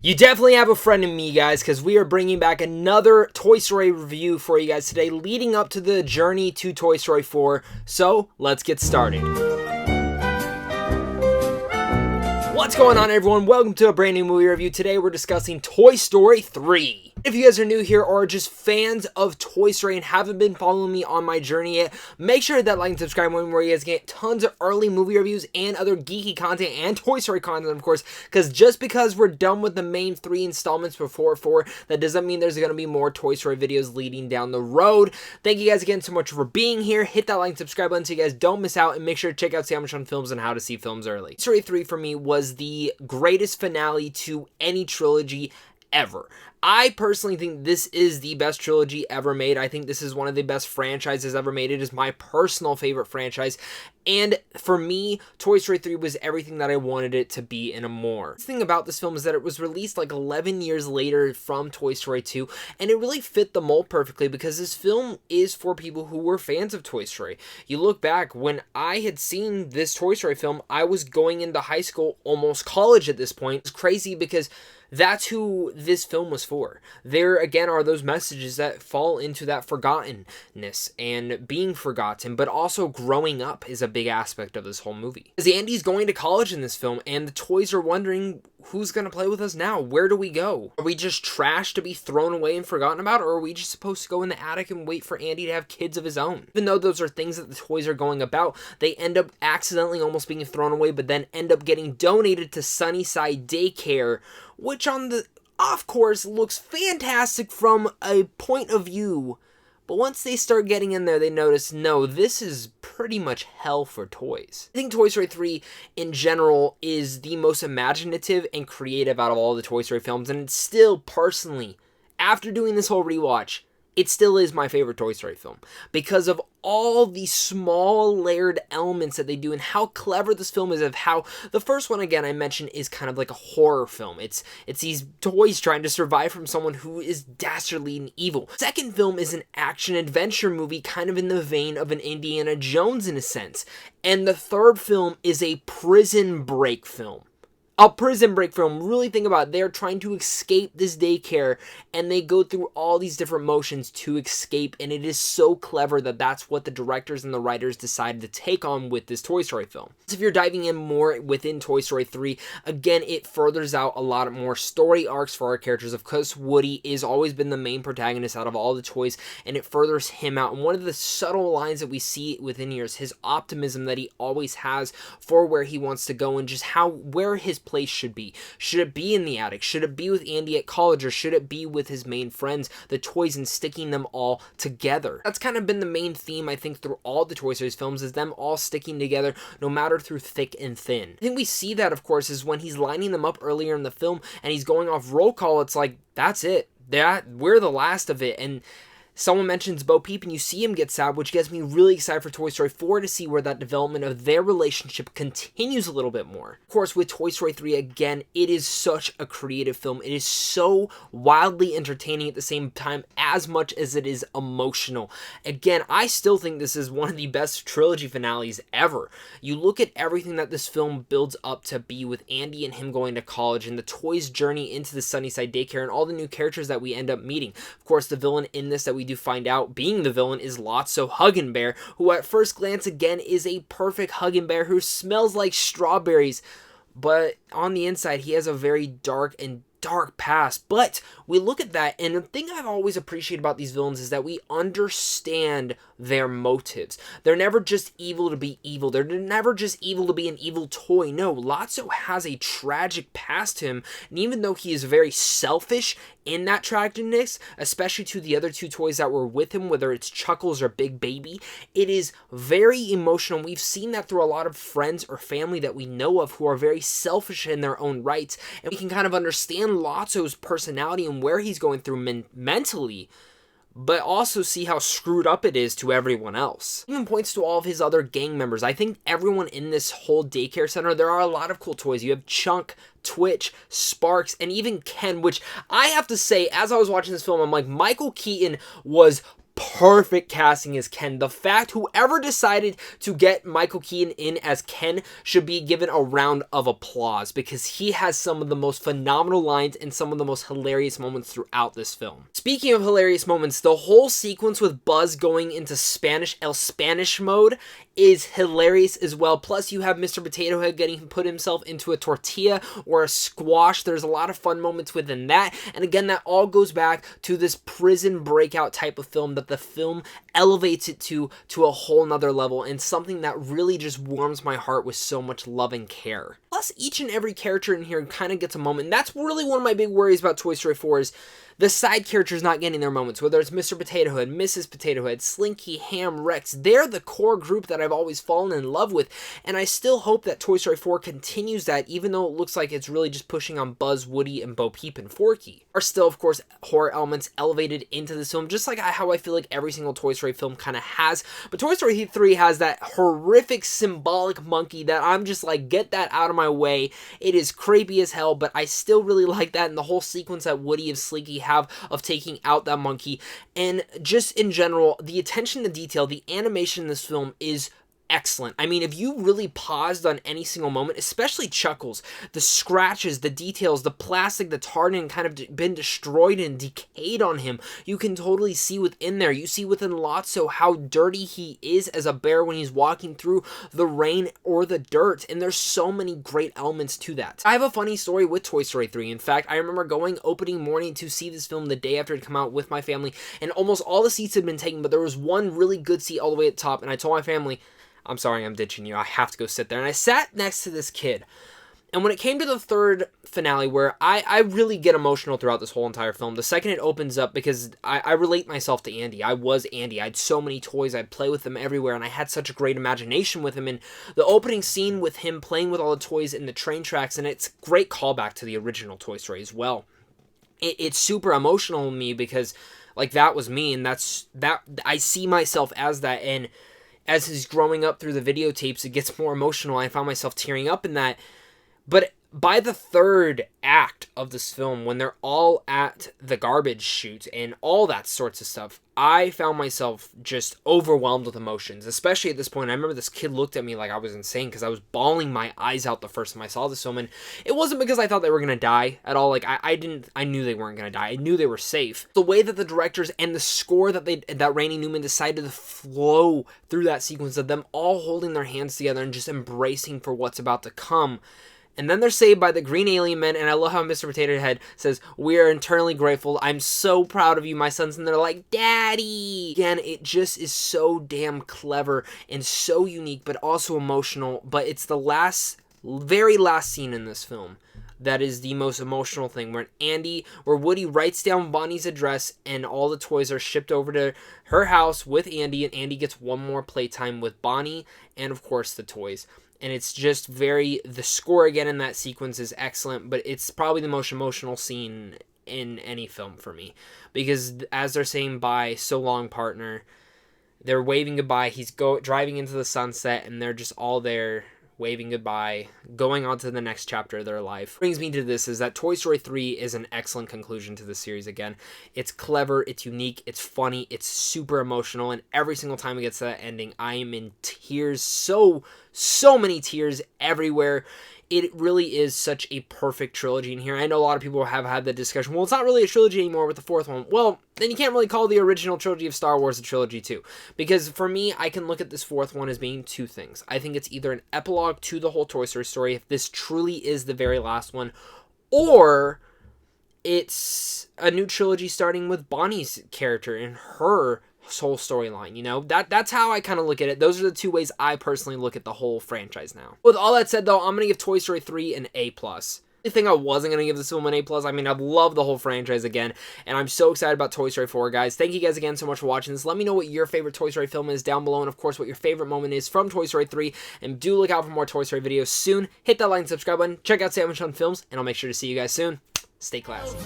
You definitely have a friend in me, guys, because we are bringing back another Toy Story review for you guys today, leading up to the journey to Toy Story 4. So, let's get started. What's going on, everyone? Welcome to a brand new movie review. Today we're discussing Toy Story 3. If you guys are new here or are just fans of Toy Story and haven't been following me on my journey yet, make sure to hit that like and subscribe button where you guys get tons of early movie reviews and other geeky content and Toy Story content, of course, because just because we're done with the main 3 installments before 4, that doesn't mean there's going to be more Toy Story videos leading down the road. Thank you guys again so much for being here. Hit that like and subscribe button so you guys don't miss out, and make sure to check out Sandwich on Films and how to see films early. Toy Story 3 for me was the greatest finale to any trilogy ever. I personally think this is the best trilogy ever made. I think this is one of the best franchises ever made. It is my personal favorite franchise. And for me, Toy Story 3 was everything that I wanted it to be and more. The thing about this film is that it was released like 11 years later from Toy Story 2, and it really fit the mold perfectly because this film is for people who were fans of Toy Story. You look back, when I had seen this Toy Story film, I was going into high school, almost college at this point. It's crazy because that's who this film was for. There, again, are those messages that fall into that forgottenness and being forgotten, but also growing up is a big aspect of this whole movie. Because Andy's going to college in this film, and the toys are wondering, who's going to play with us now? Where do we go? Are we just trash to be thrown away and forgotten about, or are we just supposed to go in the attic and wait for Andy to have kids of his own? Even though those are things that the toys are going about, they end up accidentally almost being thrown away, but then end up getting donated to Sunnyside Daycare, which on the off course looks fantastic from a point of view. But once they start getting in there, they notice, no, this is pretty much hell for toys. I think Toy Story 3, in general, is the most imaginative and creative out of all the Toy Story films. And it's still, personally, after doing this whole rewatch, it still is my favorite Toy Story film because of all the small layered elements that they do and how clever this film is. Of how the first one, again, I mentioned, is kind of like a horror film. It's these toys trying to survive from someone who is dastardly and evil. Second film is an action adventure movie, kind of in the vein of an Indiana Jones in a sense. And the third film is a prison break film. A prison break film. Really think about it. They're trying to escape this daycare, and they go through all these different motions to escape, and it is so clever that that's what the directors and the writers decided to take on with this Toy Story film. So if you're diving in more within Toy Story 3, again, it furthers out a lot more story arcs for our characters. Of course, Woody has always been the main protagonist out of all the toys, and it furthers him out. And one of the subtle lines that we see within here is his optimism that he always has for where he wants to go and just where his place should be. Should it be in the attic? Should it be with Andy at college? Or should it be with his main friends, the toys, and sticking them all together? That's kind of been the main theme, I think, through all the Toy Story films, is them all sticking together no matter through thick and thin. I think we see that, of course, is when he's lining them up earlier in the film and he's going off roll call. It's like, that's it. We're the last of it. And someone mentions Bo Peep, and you see him get sad, which gets me really excited for Toy Story 4 to see where that development of their relationship continues a little bit more. Of course, with Toy Story 3, again, it is such a creative film. It is so wildly entertaining at the same time, as much as it is emotional. Again, I still think this is one of the best trilogy finales ever. You look at everything that this film builds up to be, with Andy and him going to college, and the toys' journey into the Sunnyside Daycare, and all the new characters that we end up meeting. Of course, the villain in this that we do find out being the villain is Lotso Huggin' Bear, who at first glance, again, is a perfect Huggin' Bear who smells like strawberries, but on the inside he has a very dark past. But we look at that, and the thing I've always appreciated about these villains is that we understand their motives. They're never just evil to be evil. They're never just evil to be an evil toy. No, Lotso has a tragic past to him, and even though he is very selfish in that tragicness, especially to the other two toys that were with him, whether it's Chuckles or Big Baby, it is very emotional. We've seen that through a lot of friends or family that we know of who are very selfish in their own rights, and we can kind of understand Lotso's personality and where he's going through mentally, but also see how screwed up it is to everyone else. It even points to all of his other gang members. I think everyone in this whole daycare center, there are a lot of cool toys. You have Chunk, Twitch, Sparks, and even Ken, which I have to say, as I was watching this film, I'm like, Michael Keaton was perfect casting as Ken. The fact whoever decided to get Michael Keaton in as Ken should be given a round of applause, because he has some of the most phenomenal lines and some of the most hilarious moments throughout this film. Speaking of hilarious moments, the whole sequence with Buzz going into Spanish mode is hilarious as well. Plus, you have Mr. Potato Head getting put himself into a tortilla or a squash. There's a lot of fun moments within that. And again, that all goes back to this prison breakout type of film that the film elevates it to a whole nother level, and something that really just warms my heart with so much love and care. Plus, each and every character in here kind of gets a moment. And that's really one of my big worries about Toy Story 4 is the side characters not getting their moments, whether it's Mr. Potato Head, Mrs. Potato Head, Slinky, Ham, Rex. They're the core group that I've always fallen in love with, and I still hope that Toy Story 4 continues that, even though it looks like it's really just pushing on Buzz, Woody, and Bo Peep and Forky. Are still, of course, horror elements elevated into this film, just like how I feel like every single Toy Story film kind of has. But Toy Story 3 has that horrific symbolic monkey that I'm just like, get that out of my way. It is creepy as hell, but I still really like that, and the whole sequence that Woody and Slinky have of taking out that monkey, and just in general, the attention to detail, the animation in this film is excellent. I mean, if you really paused on any single moment, especially Chuckles, the scratches, the details, the plastic that's hardened and kind of been destroyed and decayed on him, you can totally see within there. You see within Lotso how dirty he is as a bear when he's walking through the rain or the dirt, and there's so many great elements to that. I have a funny story with Toy Story 3. In fact, I remember going opening morning to see this film the day after it came out with my family, and almost all the seats had been taken, but there was one really good seat all the way at the top, and I told my family, I'm sorry, I'm ditching you. I have to go sit there. And I sat next to this kid. And when it came to the third finale, where I really get emotional throughout this whole entire film, the second it opens up, because I relate myself to Andy. I was Andy. I had so many toys. I'd play with them everywhere, and I had such a great imagination with him. And the opening scene with him playing with all the toys in the train tracks, and it's a great callback to the original Toy Story as well. It's super emotional to me, because like that was me, and that I see myself as that. And as he's growing up through the videotapes, it gets more emotional. I found myself tearing up in that. But by the third act of this film, when they're all at the garbage chute and all that sorts of stuff, I found myself just overwhelmed with emotions, especially at this point. I remember this kid looked at me like I was insane, because I was bawling my eyes out the first time I saw this film, and it wasn't because I thought they were going to die at all. Like, I knew they weren't going to die. I knew they were safe. The way that the directors and the score that Randy Newman decided to flow through that sequence of them all holding their hands together and just embracing for what's about to come. And then they're saved by the green alien men, and I love how Mr. Potato Head says, "We are eternally grateful. I'm so proud of you, my sons." And they're like, "Daddy!" Again, it just is so damn clever and so unique, but also emotional. But it's the very last scene in this film that is the most emotional thing, where Woody writes down Bonnie's address, and all the toys are shipped over to her house with Andy, and Andy gets one more playtime with Bonnie, and of course the toys. And it's just the score again in that sequence is excellent, but it's probably the most emotional scene in any film for me. Because as they're saying bye, so long, partner, they're waving goodbye. He's driving into the sunset, and they're just all there waving goodbye, going on to the next chapter of their life. Brings me to this, is that Toy Story 3 is an excellent conclusion to the series again. It's clever, it's unique, it's funny, it's super emotional, and every single time it gets to that ending, I am in tears, so many tears everywhere. It really is such a perfect trilogy in here. I know a lot of people have had the discussion, well, it's not really a trilogy anymore with the fourth one. Well, then you can't really call the original trilogy of Star Wars a trilogy too. Because for me, I can look at this fourth one as being two things. I think it's either an epilogue to the whole Toy Story story, if this truly is the very last one, or it's a new trilogy starting with Bonnie's character and her whole storyline. You know, that's how I kind of look at it. Those are the two ways I personally look at the whole franchise now. With all that said, though, I'm gonna give Toy Story 3 an A+. I think I wasn't going to give this film an A+. I mean, I've loved the whole franchise again, and I'm so excited about Toy Story 4, guys. Thank you guys again so much for watching this. Let me know what your favorite Toy Story film is down below, and of course, what your favorite moment is from Toy Story 3, and do look out for more Toy Story videos soon. Hit that like and subscribe button. Check out Sandwich on Films, and I'll make sure to see you guys soon. Stay classy.